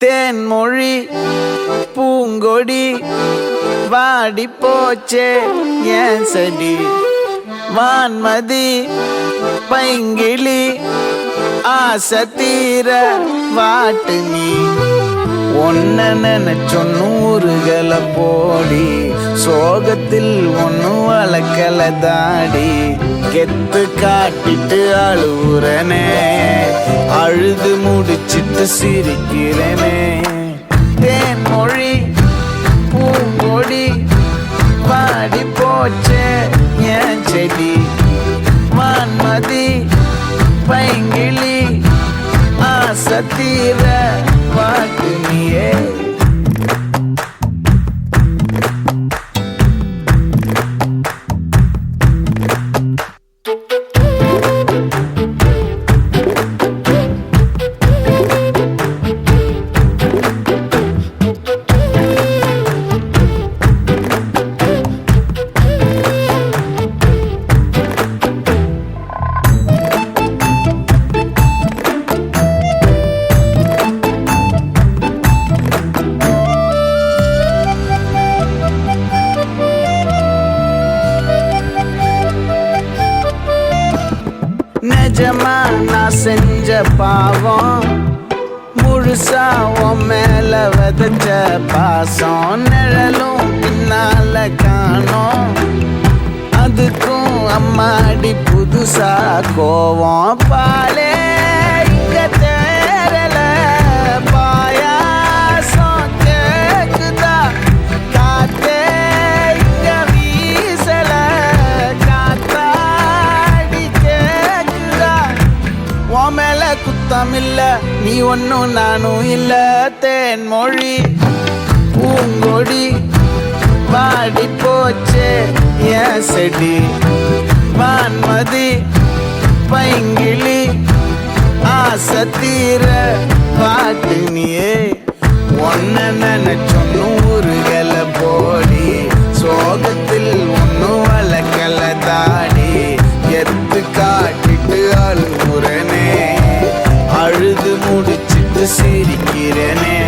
தேன்மொழி பூங்கொடி வாடி போச்சே ஏன் செடி வான்மதி பைங்கிளி ஆசை தீர வாட்டு நீ ஒன்ன நினைச்சொன்னூறுகளை போடி சோகத்தில் ஒன்னு வளர்க்கல தாடி கெத்து காட்டிட்டு அழுவுறனே அழுது முடிச்சிட்டு சிரிக்கிறனே தேன்மொழி பூங்கொடி வாடி போச்சே ஏன் செடி வான்மதி பைங்கிளி ஆசை தீர வாட்டு நீயே நிஜமா நான் செஞ்ச பாவம் முழுசா உன் மேல விதைச்ச பாசம் நிழலும் பின்னால காணோம் அதுக்கும் அம்மாடி புதுசா கோவம் பாலே இங்க தேரல பாயாசம் கேக்குதா காத்தே இங்க வீசல காத்தாடி கேக்குதா உன் மேல குத்தம் இல்ல நீ ஒன்னும் நானும் இல்ல தேன்மொழி பூங்கொடி வாடி போச்சே ஏன் செடி வான்மதி பைங்கிளி ஆசை தீர பாட்டு நீயே ஒன்ன நினைச்சொன்னூறுகளை போடி சோகத்தில் ஒன்னும் வளர்க்கல தாடி எத்து காட்டிட்டு அழுகுறனே அழுது முடிச்சிட்டு சிரிக்கிறனே